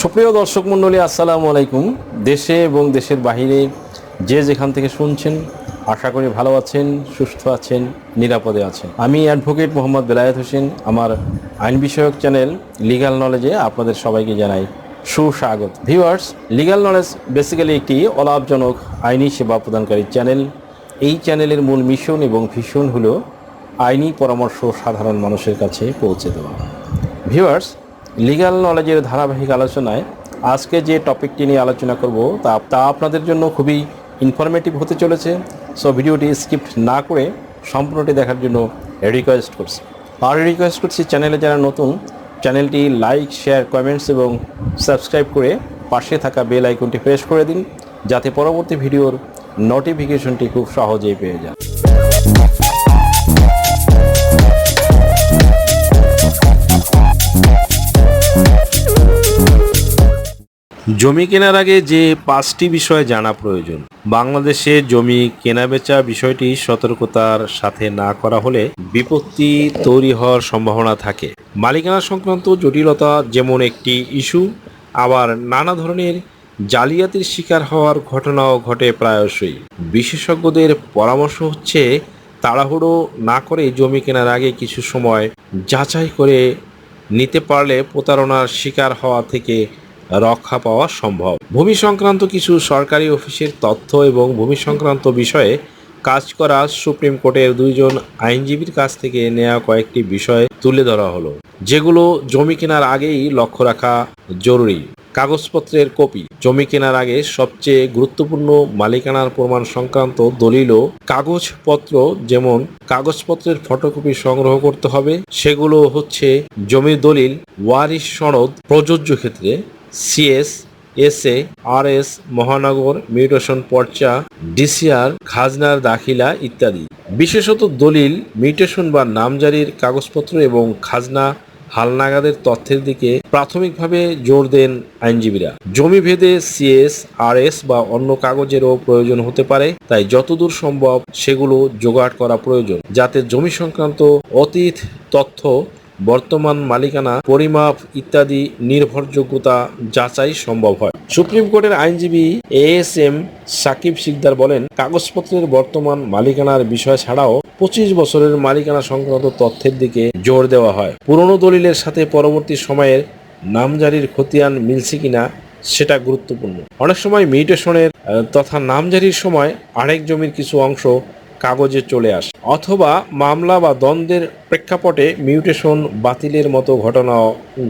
সুপ্রিয় দর্শক মণ্ডলী, আসসালামু আলাইকুম। দেশে এবং দেশের বাহিরে যে যেখান থেকে শুনছেন, আশা করি ভালো আছেন, সুস্থ আছেন, নিরাপদে আছেন। আমি অ্যাডভোকেট মোহাম্মদ বেলায়েত হোসেন। আমার আইন বিষয়ক চ্যানেল লিগ্যাল নলেজে আপনাদের সবাইকে জানাই সুস্বাগত। ভিউয়ার্স, লিগ্যাল নলেজ বেসিক্যালি একটি অলাভজনক আইনি সেবা প্রদানকারী চ্যানেল। এই চ্যানেলের মূল মিশন এবং ভিশন হলো আইনি পরামর্শ সাধারণ মানুষের কাছে পৌঁছে দেওয়া। ভিউয়ার্স, লিগ্যাল নলেজের ধারাবাহিক আলোচনায় আজকে যে টপিকটি নিয়ে আলোচনা করব তা আপনাদের জন্য খুবই ইনফরমেটিভ হতে চলেছে। সো ভিডিওটি স্কিপ না করে সম্পূর্ণটি দেখার জন্য রিকোয়েস্ট করছি চ্যানেলে যারা নতুন, চ্যানেলটি লাইক, শেয়ার, কমেন্টস এবং সাবস্ক্রাইব করে পাশে থাকা বেল আইকনটি প্রেস করে দিন, যাতে পরবর্তী ভিডিওর নোটিফিকেশনটি খুব সহজেই পেয়ে যান। জমি কেনার আগে যে 5টি বিষয় জানা প্রয়োজন। বাংলাদেশে জমি কেনাবেচা বিষয়টি সতর্কতার সাথে না করা হলে বিপত্তি তৈরি হওয়ার সম্ভাবনা থাকে। মালিকানা সংক্রান্ত জটিলতা যেমন একটি ইস্যু, আবার নানা ধরনের জালিয়াতির শিকার হওয়ার ঘটনাও ঘটে প্রায়শই। বিশেষজ্ঞদের পরামর্শ হচ্ছে তাড়াহুড়ো না করে জমি কেনার আগে কিছু সময় যাচাই করে নিতে পারলে প্রতারণার শিকার হওয়া থেকে রক্ষা পাওয়া সম্ভব। ভূমি সংক্রান্ত কিছু সরকারি অফিসের তথ্য এবং ভূমি সংক্রান্ত বিষয়ে কাজ করা সুপ্রিম কোর্টের 2 জন আইনজীবীর কাছ থেকে নেওয়া কয়েকটি বিষয় তুলে ধরা হলো, যেগুলো জমি কেনার আগেই লক্ষ্য রাখা জরুরি। কাগজপত্রের কপি। জমি কেনার আগে সবচেয়ে গুরুত্বপূর্ণ মালিকানার প্রমাণ সংক্রান্ত দলিল ও কাগজপত্র, যেমন কাগজপত্রের ফটোকপি সংগ্রহ করতে হবে। সেগুলো হচ্ছে জমির দলিল, ওয়ারিশ সনদ প্রযোজ্য ক্ষেত্রে, সিএস, এসএ, আরএস, মহানগর, মিউটেশন পর্চা, ডিসিআর, খাজনার দাখিলা ইত্যাদি। বিশেষত দলিল, মিউটেশন বা নামজারির কাগজপত্র এবং খাজনা হালনাগাদের তথ্যের দিকে প্রাথমিকভাবে জোর দেন আইনজীবীরা। জমি ভেদে সিএস, আরএস বা অন্য কাগজেরও প্রয়োজন হতে পারে, তাই যতদূর সম্ভব সেগুলো জোগাড় করা প্রয়োজন, যাতে জমি সংক্রান্ত অতীত তথ্য, বর্তমান মালিকানা, পরিমাপ ইত্যাদি নির্ভরযোগ্যতা যাচাই সম্ভব হয়। সুপ্রিম কোর্টের আইনজীবী এএসএম সাকিব সিকদার বলেন, কাগজপত্রের বর্তমান মালিকানার বিষয় ছাড়াও 25 বছরের মালিকানা সংক্রান্ত তথ্যের দিকে জোর দেওয়া হয়। পুরনো দলিলের সাথে পরবর্তী সময়ের নামজারির খতিয়ান মিলছে কিনা সেটা গুরুত্বপূর্ণ। অনেক সময় মিউটেশনের তথা নামজারির সময় আরেক জমির কিছু অংশ কাগজে চলে আসে, অথবা মামলা বা দ্বন্দ্বের প্রেক্ষাপটে মিউটেশন বাতিলের মতো ঘটনাও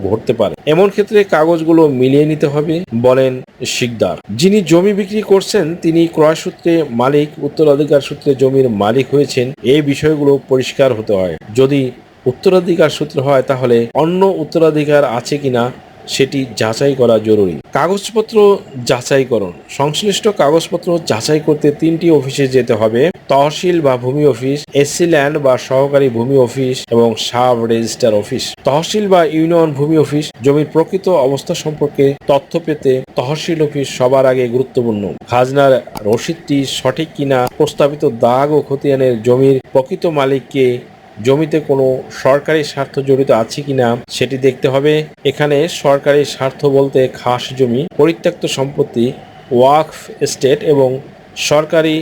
ঘটতে পারে। এমন ক্ষেত্রে কাগজগুলো মিলিয়ে নিতে হবে, বলেন শিকদার। যিনি জমি বিক্রি করছেন তিনি ক্রয় সূত্রে মালিক, উত্তরাধিকার সূত্রে জমির মালিক হয়েছেন, এই বিষয়গুলো পরিষ্কার হতে হয়। যদি উত্তরাধিকার সূত্রে হয় তাহলে অন্য উত্তরাধিকার আছে কিনা সেটি যাচাই করা জরুরি। কাগজপত্র যাচাইকরণ। সংশ্লিষ্ট কাগজপত্র যাচাই করতে 3টি অফিসে যেতে হবে: তহসিল বা ভূমি অফিস, এসসি ল্যান্ড বা সহকারী ভূমি অফিস এবং সাব রেজিস্ট্রার অফিস। তহসিল বা ইউনিয়ন ভূমি অফিস। জমির প্রকৃত অবস্থা সম্পর্কে তথ্য পেতে তহসিল অফিস সবার আগে গুরুত্বপূর্ণ। খাজনার রসিদটি সঠিক কিনা, প্রস্তাবিত দাগ ও খতিয়ানের জমির প্রকৃত মালিককে, জমিতে কোনো সরকারি স্বার্থ জড়িত আছে কিনা সেটি দেখতে হবে। এখানে সরকারি স্বার্থ বলতে খাস জমি, পরিত্যক্ত সম্পত্তি, ওয়াকফ এস্টেট এবং সরকারি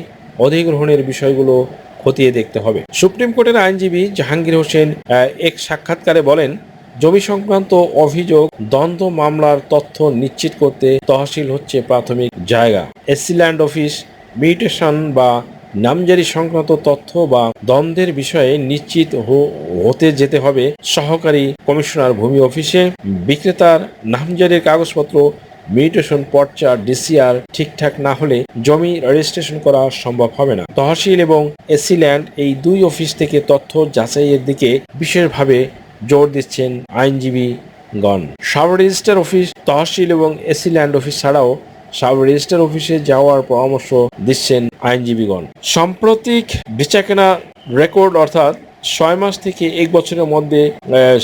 অধিগ্রহণের বিষয়গুলো খতিয়ে দেখতে হবে। সুপ্রিম কোর্টের আইনজীবী জাহাঙ্গীর হোসেন এক সাক্ষাৎকারে বলেন, জমি সংক্রান্ত অভিযোগ, দ্বন্দ্ব মামলার তথ্য নিশ্চিত করতে তহসিল হচ্ছে প্রাথমিক জায়গা। এসসি ল্যান্ড অফিস, মিউটেশন বা নামজারি সংক্রান্ত তথ্য বা দ্বন্দ্বের বিষয়ে নিশ্চিত হতে যেতে হবে সহকারী কমিশনার ভূমি অফিসে। বিক্রেতার নামজারির কাগজপত্র, মিউটেশন পর্চা, ডিসিআর ঠিকঠাক না হলে জমি রেজিস্ট্রেশন করা সম্ভব হবে না। তহসিল এবং এসসি ল্যান্ড, এই 2 অফিস থেকে তথ্য যাচাইয়ের দিকে বিশেষভাবে জোর দিচ্ছেন আইনজীবীগণ। সাব রেজিস্ট্রার অফিস, তহসিল এবং এসসি ল্যান্ড অফিস ছাড়াও সাব রেজিস্ট্রার অফিসে যাওয়ার পরামর্শ দিচ্ছেন আইনজীবীগণ। সাম্প্রতিক বেচাকেনা রেকর্ড অর্থাৎ 6 মাস থেকে 1 বছরের মধ্যে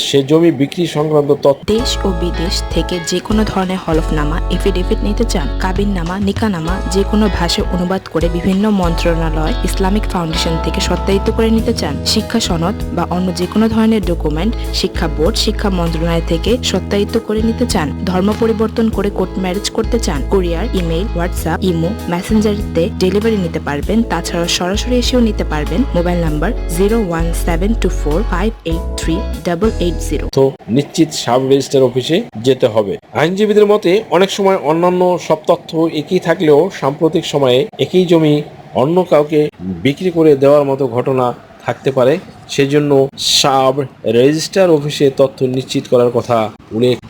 সে জমি বিক্রি সংক্রান্ত তথ্য। দেশ ও বিদেশ থেকে যে কোনো ধরনের হলফনামা, এফিডেভিট নিতে চান, কাবিননামা, নিকানামা যে কোনো ভাষায় অনুবাদ করে বিভিন্ন মন্ত্রণালয়, ইসলামিক ফাউন্ডেশন থেকে সত্যায়িত করে নিতে চান, শিক্ষা সনদ বা অন্য যে কোনো ধরনের ডকুমেন্ট শিক্ষা বোর্ড, শিক্ষা মন্ত্রণালয় থেকে সত্যায়িত করে নিতে চান, ধর্ম পরিবর্তন করে কোর্ট ম্যারেজ করতে চান, কুরিয়ার, ইমেইল, হোয়াটসঅ্যাপ, ইমো, মেসেঞ্জারিতে ডেলিভারি নিতে পারবেন। তাছাড়া সরাসরি এসেও নিতে পারবেন। Mobile number 01724583880। তো নিশ্চিত সাব রেজিস্ট্রার অফিসে যেতে হবে। আইনজীবীদের মতে অনেক সময় অন্যান্য সব তথ্য একই থাকলেও সাম্প্রতিক সময়ে একই জমি অন্য কাউকে বিক্রি করে দেওয়ার মতো ঘটনা থাকতে পারে। সেজন্য সাব রেজিস্ট্রার অফিসে তথ্য নিশ্চিত করার কথা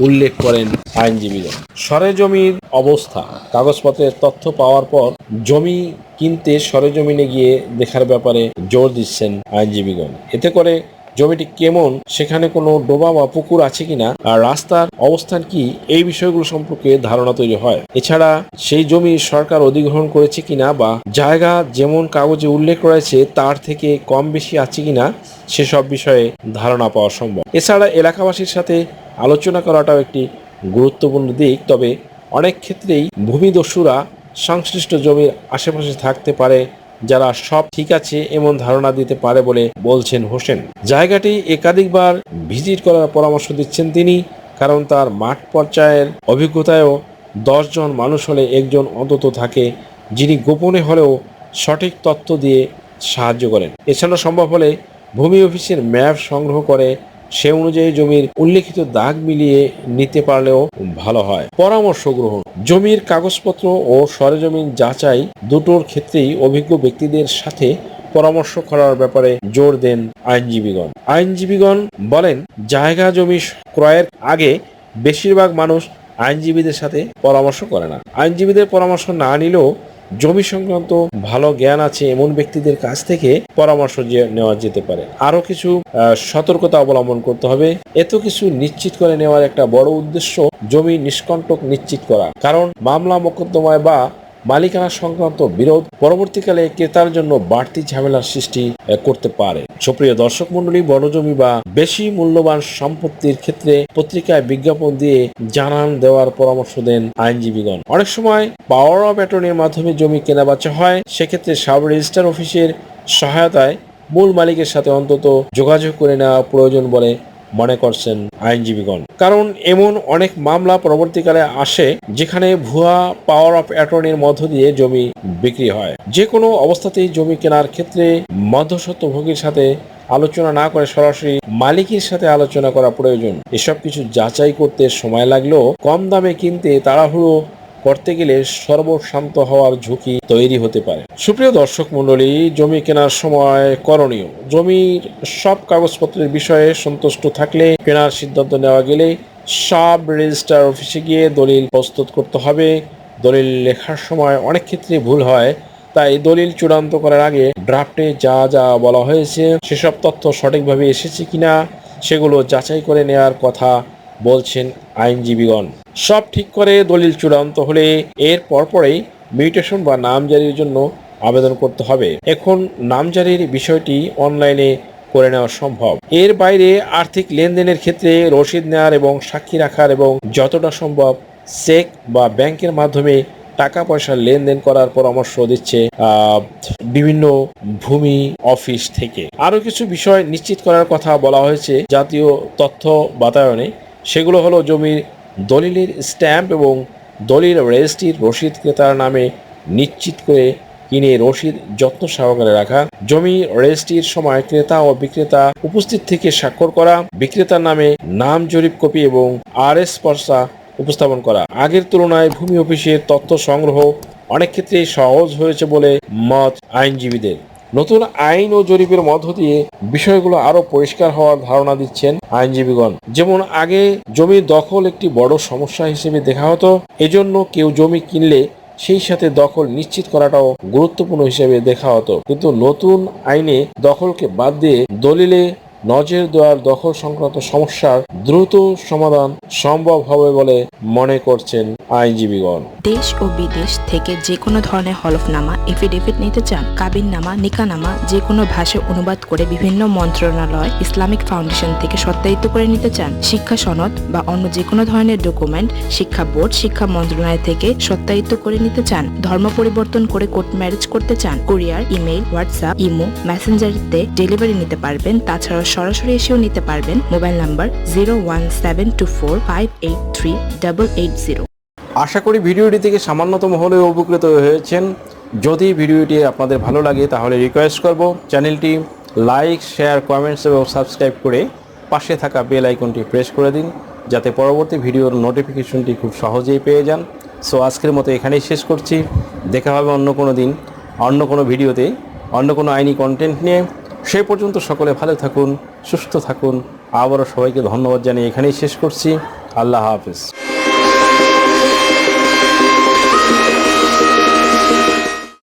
উল্লেখ করেন আইনজীবীগণ। সরেজমির অবস্থা, কাগজপত্রের তথ্য পাওয়ার পর জমি কিনতে সরেজমিনে গিয়ে দেখার ব্যাপারে জোর দিচ্ছেন আইনজীবীগণ। এতে করে জমিটি কেমন, সেখানে কোনো ডোবা বা পুকুর আছে কিনা, আর রাস্তার অবস্থান কি, এই বিষয়গুলো সম্পর্কে ধারণা তৈরি হয়। এছাড়া সেই জমি সরকার অধিগ্রহণ করেছে কিনা বা জায়গা যেমন কাগজে উল্লেখ রয়েছে তার থেকে কম বেশি আছে কিনা সেসব বিষয়ে ধারণা পাওয়া সম্ভব। এছাড়া এলাকাবাসীর সাথে আলোচনা করাটাও একটি গুরুত্বপূর্ণ দিক। তবে অনেক ক্ষেত্রেই ভূমিদস্যুরা সংশ্লিষ্ট জমির আশেপাশে থাকতে পারে, যারা সব ঠিক আছে এমন ধারণা দিতে পারে বলে বলছেন হোসেন। জায়গাটি একাধিকবার ভিজিট করার পরামর্শ দিচ্ছেন তিনি, কারণ তার মাঠ পর্যায়ের অভিজ্ঞতায়ও 10 জন মানুষ হলে একজন অন্তত থাকে যিনি গোপনে হলেও সঠিক তথ্য দিয়ে সাহায্য করেন। এছাড়া সম্ভব হলে ভূমি অফিসের ম্যাপ সংগ্রহ করে সে অনুযায়ী জমির উল্লেখিত দাগ মিলিয়ে নিতে পারলেও ভালো হয়। পরামর্শ গ্রহণ, জমির কাগজপত্র ও সরেজমিন যাচাই দুটোর ক্ষেত্রেই অভিজ্ঞ ব্যক্তিদের সাথে পরামর্শ করার ব্যাপারে জোর দেন আইনজীবীগণ বলেন, জায়গা জমি ক্রয়ের আগে বেশিরভাগ মানুষ আইনজীবীদের সাথে পরামর্শ করে না। আইনজীবীদের পরামর্শ না নিলেও জমি সংক্রান্ত ভালো জ্ঞান আছে এমন ব্যক্তিদের কাছ থেকে পরামর্শ নেওয়া যেতে পারে। আরো কিছু সতর্কতা অবলম্বন করতে হবে। এত কিছু নিশ্চিত করে নেওয়ার একটা বড় উদ্দেশ্য জমি নিষ্কণ্টক নিশ্চিত করা, কারণ মামলা মোকদ্দমায় বা মালিকানা সংক্রান্ত বিরোধ পরবর্তীকালে ক্রেতার জন্য বাড়তি ঝামেলার সৃষ্টি করতে পারে। সুপ্রিয় দর্শক মন্ডলী, বড় জমি বা বেশি মূল্যবান সম্পত্তির ক্ষেত্রে পত্রিকায় বিজ্ঞাপন দিয়ে জানান দেওয়ার পরামর্শ দেন আইনজীবীগণ। অনেক সময় পাওয়ার অফ অ্যাটর্নির মাধ্যমে জমি কেনাবেচা হয়। সেক্ষেত্রে সাব রেজিস্ট্রার অফিসের সহায়তায় মূল মালিকের সাথে অন্তত যোগাযোগ করে নেওয়া প্রয়োজন বলে মনে করছেন আইনজীবীগণ। কারণ এমন অনেক মামলা পরবর্তীকালে আসে যেখানে ভুয়া পাওয়ার অফ অ্যাটর্নির মধ্য দিয়ে জমি বিক্রি হয়। যে কোনো অবস্থাতেই জমি কেনার ক্ষেত্রে মধ্যস্বত্বভোগীর সাথে আলোচনা না করে সরাসরি মালিকের সাথে আলোচনা করা প্রয়োজন। এসব কিছু যাচাই করতে সময় লাগলেও কম দামে কিনতে তাড়াহুড়ো করতে গেলে সর্বশান্ত হওয়ার ঝুঁকি তৈরি হতে পারে। সুপ্রিয় দর্শক মণ্ডলী, জমি কেনার সময় করণীয়, জমির সব কাগজপত্রের বিষয়ে সন্তুষ্ট থাকলে কেনার সিদ্ধান্ত নেওয়া গেলে সাব রেজিস্ট্রার অফিসে গিয়ে দলিল প্রস্তুত করতে হবে। দলিল লেখার সময় অনেক ক্ষেত্রে ভুল হয়, তাই দলিল চূড়ান্ত করার আগে ড্রাফটে যা যা বলা হয়েছে সেসব তথ্য সঠিকভাবে এসেছে কিনা সেগুলো যাচাই করে নেওয়ার কথা বলছেন আইনজীবীগণ। সব ঠিক করে দলিল চূড়ান্ত হলে এর পরপরেই মিউটেশন বা নামজারির জন্য আবেদন করতে হবে। এখন নামজারির বিষয়টি অনলাইনে করে নেওয়া সম্ভব। এর বাইরে আর্থিক লেনদেনের ক্ষেত্রে রসিদ নেওয়ার এবং সাক্ষী রাখার এবং যতটা সম্ভব চেক বা ব্যাংকের মাধ্যমে টাকা পয়সার লেনদেন করার পরামর্শ দিচ্ছে বিভিন্ন ভূমি অফিস থেকে। আরো কিছু বিষয় নিশ্চিত করার কথা বলা হয়েছে জাতীয় তথ্য বাতায়নে। সেগুলো হলো জমির দলিলের স্ট্যাম্প এবং দলিল রেজিস্ট্রির রসিদ ক্রেতার নামে নিশ্চিত করে কিনে রসিদ যত্ন সহকারে রাখা, জমি রেজিস্ট্রির সময় ক্রেতা ও বিক্রেতা উপস্থিত থেকে স্বাক্ষর করা, বিক্রেতার নামে নাম জরিপ কপি এবং RS পর্চা উপস্থাপন করা। আগের তুলনায় ভূমি অফিসের তথ্য সংগ্রহ অনেক ক্ষেত্রেই সহজ হয়েছে বলে মত আইনজীবীদের। নতুন আইন ও জরিপের মধ্য দিয়ে বিষয়গুলো আরো পরিষ্কার হওয়ার ধারণা দিচ্ছেন আইনজীবীগণ। যেমন আগে জমির দখল একটি বড় সমস্যা হিসেবে দেখা হতো, এজন্য কেউ জমি কিনলে সেই সাথে দখল নিশ্চিত করাটাও গুরুত্বপূর্ণ হিসেবে দেখা হতো। কিন্তু নতুন আইনে দখলকে বাদ দিয়ে দলিলে নজর দেওয়ার দখল সংক্রান্ত সমস্যার দ্রুত সমাধান সম্ভব হবে বলে মনে করছেন আইনজীবীগণ। দেশ ও বিদেশ থেকে যে কোনো ধরনের হলফনামা এফিডেভিট নিতে চান, কাবিননামা, নিকানামা যে কোনো ভাষায় অনুবাদ করে বিভিন্ন মন্ত্রণালয়, ইসলামিক ফাউন্ডেশন থেকে সত্যায়িত করে নিতে চান, শিক্ষা সনদ বা অন্য যে কোনো ধরনের ডকুমেন্ট শিক্ষা বোর্ড, শিক্ষা মন্ত্রণালয় থেকে সত্যায়িত করে নিতে চান, ধর্ম পরিবর্তন করে কোর্ট ম্যারেজ করতে চান, কুরিয়ার, ইমেইল, হোয়াটসঅ্যাপ, ইমো, মেসেঞ্জারিতে ডেলিভারি নিতে পারবেন। তাছাড়াও সরাসরি এসেও নিতে পারবেন। Mobile number 01724583880। আশা করি ভিডিওটি থেকে সামান্যতম হলেও উপকৃত হয়েছেন। যদি ভিডিওটি আপনাদের ভালো লাগে তাহলে রিকোয়েস্ট করব চ্যানেলটি লাইক, শেয়ার, কমেন্টস এবং সাবস্ক্রাইব করে পাশে থাকা বেল আইকনটি প্রেস করে দিন, যাতে পরবর্তী ভিডিওর নোটিফিকেশনটি খুব সহজেই পেয়ে যান। সো আজকের মতো এখানেই শেষ করছি। দেখা হবে অন্য কোনো দিন, অন্য কোনো ভিডিওতে, অন্য কোনো আইনি কন্টেন্ট নিয়ে। সে পর্যন্ত সকলে ভালো থাকুন, সুস্থ থাকুন। আবারও সবাইকে ধন্যবাদ জানিয়ে এখানেই শেষ করছি। আল্লাহ হাফেজ।